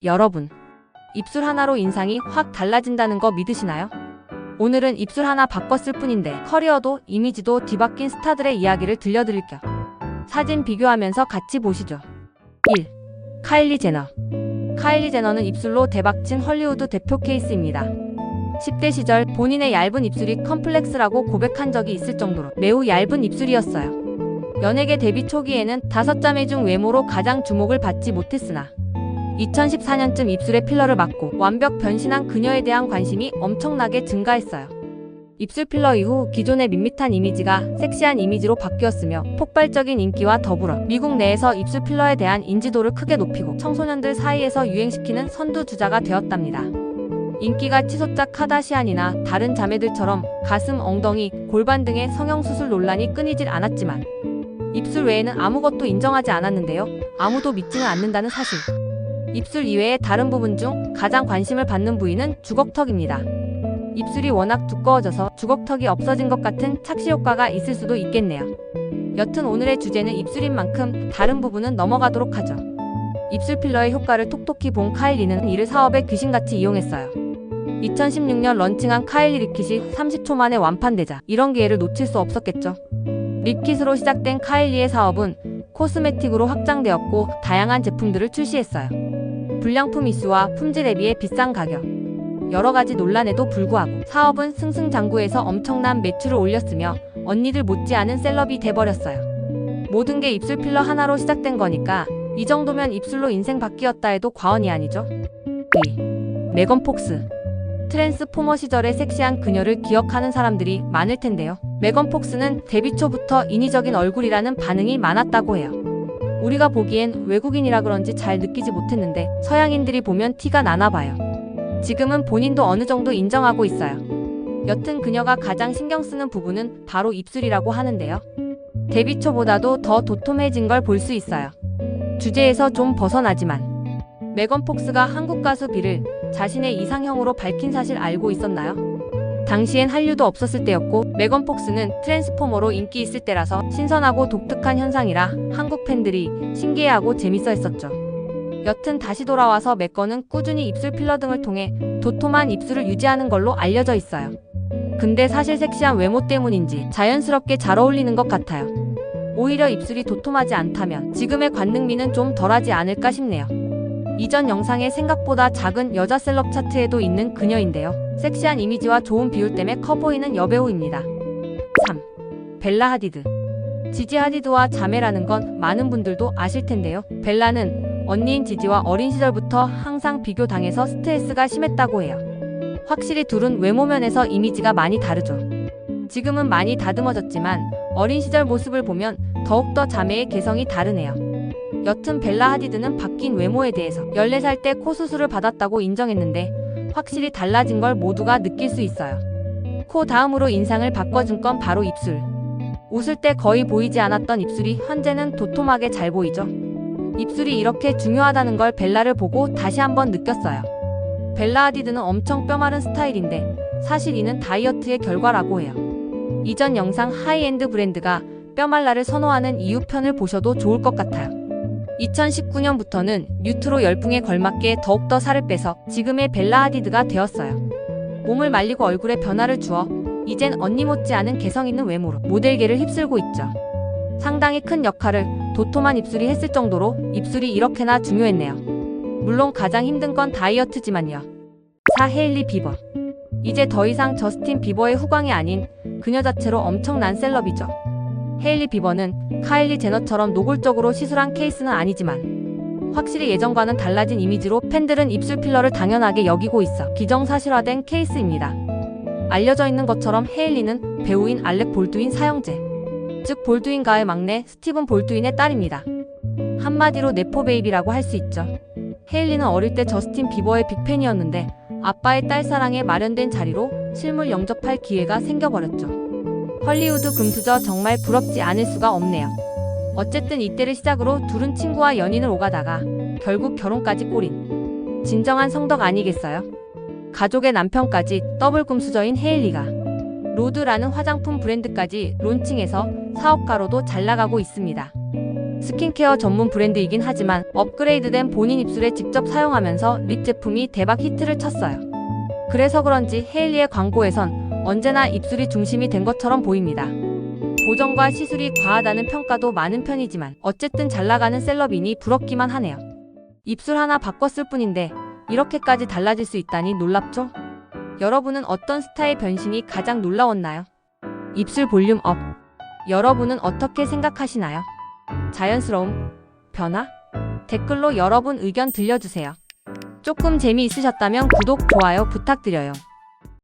여러분, 입술 하나로 인상이 확 달라진다는 거 믿으시나요? 오늘은 입술 하나 바꿨을 뿐인데 커리어도 이미지도 뒤바뀐 스타들의 이야기를 들려드릴 겸 사진 비교하면서 같이 보시죠. 1. 카일리 제너. 카일리 제너는 입술로 대박친 헐리우드 대표 케이스입니다. 10대 시절 본인의 얇은 입술이 컴플렉스라고 고백한 적이 있을 정도로 매우 얇은 입술이었어요. 연예계 데뷔 초기에는 5자매 중 외모로 가장 주목을 받지 못했으나 2014년쯤 입술에 필러를 맞고 완벽 변신한 그녀에 대한 관심이 엄청나게 증가했어요. 입술 필러 이후 기존의 밋밋한 이미지가 섹시한 이미지로 바뀌었으며 폭발적인 인기와 더불어 미국 내에서 입술 필러에 대한 인지도를 크게 높이고 청소년들 사이에서 유행시키는 선두주자가 되었답니다. 인기가 치솟자 카다시안이나 다른 자매들처럼 가슴, 엉덩이, 골반 등의 성형수술 논란이 끊이질 않았지만 입술 외에는 아무것도 인정하지 않았는데요. 아무도 믿지는 않는다는 사실. 입술 이외의 다른 부분 중 가장 관심을 받는 부위는 주걱턱입니다. 입술이 워낙 두꺼워져서 주걱턱이 없어진 것 같은 착시 효과가 있을 수도 있겠네요. 여튼 오늘의 주제는 입술인 만큼 다른 부분은 넘어가도록 하죠. 입술 필러의 효과를 톡톡히 본 카일리는 이를 사업의 귀신같이 이용했어요. 2016년 런칭한 카일리 립킷이 30초 만에 완판되자 이런 기회를 놓칠 수 없었겠죠. 립킷으로 시작된 카일리의 사업은 코스메틱으로 확장되었고 다양한 제품들을 출시했어요. 불량품 이슈와 품질에 비해 비싼 가격, 여러가지 논란에도 불구하고 사업은 승승장구해서 엄청난 매출을 올렸으며 언니들 못지않은 셀럽이 돼버렸어요. 모든 게 입술 필러 하나로 시작된 거니까 이 정도면 입술로 인생 바뀌었다 해도 과언이 아니죠. 2. 메건 폭스. 트랜스포머 시절의 섹시한 그녀를 기억하는 사람들이 많을 텐데요. 메건 폭스는 데뷔 초부터 인위적인 얼굴이라는 반응이 많았다고 해요. 우리가 보기엔 외국인이라 그런지 잘 느끼지 못했는데 서양인들이 보면 티가 나나 봐요. 지금은 본인도 어느 정도 인정하고 있어요. 여튼 그녀가 가장 신경 쓰는 부분은 바로 입술이라고 하는데요. 데뷔 초보다도 더 도톰해진 걸 볼 수 있어요. 주제에서 좀 벗어나지만 메건 폭스가 한국 가수 비를 자신의 이상형으로 밝힌 사실 알고 있었나요? 당시엔 한류도 없었을 때였고 메건 폭스는 트랜스포머로 인기 있을 때라서 신선하고 독특한 현상이라 한국 팬들이 신기해하고 재밌어 했었죠. 여튼 다시 돌아와서 메건은 꾸준히 입술 필러 등을 통해 도톰한 입술을 유지하는 걸로 알려져 있어요. 근데 사실 섹시한 외모 때문인지 자연스럽게 잘 어울리는 것 같아요. 오히려 입술이 도톰하지 않다면 지금의 관능미는 좀 덜하지 않을까 싶네요. 이전 영상에 생각보다 작은 여자 셀럽 차트에도 있는 그녀인데요. 섹시한 이미지와 좋은 비율 때문에 커 보이는 여배우입니다. 3. 벨라 하디드. 지지 하디드와 자매라는 건 많은 분들도 아실 텐데요. 벨라는 언니인 지지와 어린 시절부터 항상 비교당해서 스트레스가 심했다고 해요. 확실히 둘은 외모 면에서 이미지가 많이 다르죠. 지금은 많이 다듬어졌지만 어린 시절 모습을 보면 더욱더 자매의 개성이 다르네요. 여튼 벨라 하디드는 바뀐 외모에 대해서 14살 때 코 수술을 받았다고 인정했는데 확실히 달라진 걸 모두가 느낄 수 있어요. 코 다음으로 인상을 바꿔준 건 바로 입술. 웃을 때 거의 보이지 않았던 입술이 현재는 도톰하게 잘 보이죠. 입술이 이렇게 중요하다는 걸 벨라를 보고 다시 한번 느꼈어요. 벨라 하디드는 엄청 뼈마른 스타일인데 사실 이는 다이어트의 결과라고 해요. 이전 영상 하이엔드 브랜드가 뼈말라를 선호하는 이유 편을 보셔도 좋을 것 같아요. 2019년부터는 뉴트로 열풍에 걸맞게 더욱더 살을 빼서 지금의 벨라 하디드가 되었어요. 몸을 말리고 얼굴에 변화를 주어 이젠 언니 못지않은 개성 있는 외모로 모델계를 휩쓸고 있죠. 상당히 큰 역할을 도톰한 입술이 했을 정도로 입술이 이렇게나 중요했네요. 물론 가장 힘든 건 다이어트지만요. 4. 헤일리 비버. 이제 더 이상 저스틴 비버의 후광이 아닌 그녀 자체로 엄청난 셀럽이죠. 헤일리 비버는 카일리 제너처럼 노골적으로 시술한 케이스는 아니지만 확실히 예전과는 달라진 이미지로 팬들은 입술 필러를 당연하게 여기고 있어 기정사실화된 케이스입니다. 알려져 있는 것처럼 헤일리는 배우인 알렉 볼드윈 사형제, 즉 볼드윈 가의 막내 스티븐 볼드윈의 딸입니다. 한마디로 네포 베이비라고 할 수 있죠. 헤일리는 어릴 때 저스틴 비버의 빅팬이었는데 아빠의 딸 사랑에 마련된 자리로 실물 영접할 기회가 생겨버렸죠. 헐리우드 금수저 정말 부럽지 않을 수가 없네요. 어쨌든 이때를 시작으로 둘은 친구와 연인을 오가다가 결국 결혼까지 꼬린 진정한 성덕 아니겠어요? 가족의 남편까지 더블 금수저인 헤일리가 로드라는 화장품 브랜드까지 론칭해서 사업가로도 잘 나가고 있습니다. 스킨케어 전문 브랜드이긴 하지만 업그레이드된 본인 입술에 직접 사용하면서 립 제품이 대박 히트를 쳤어요. 그래서 그런지 헤일리의 광고에선 언제나 입술이 중심이 된 것처럼 보입니다. 보정과 시술이 과하다는 평가도 많은 편이지만 어쨌든 잘 나가는 셀럽이니 부럽기만 하네요. 입술 하나 바꿨을 뿐인데 이렇게까지 달라질 수 있다니 놀랍죠? 여러분은 어떤 스타의 변신이 가장 놀라웠나요? 입술 볼륨 업. 여러분은 어떻게 생각하시나요? 자연스러움, 변화? 댓글로 여러분 의견 들려주세요. 조금 재미있으셨다면 구독, 좋아요 부탁드려요.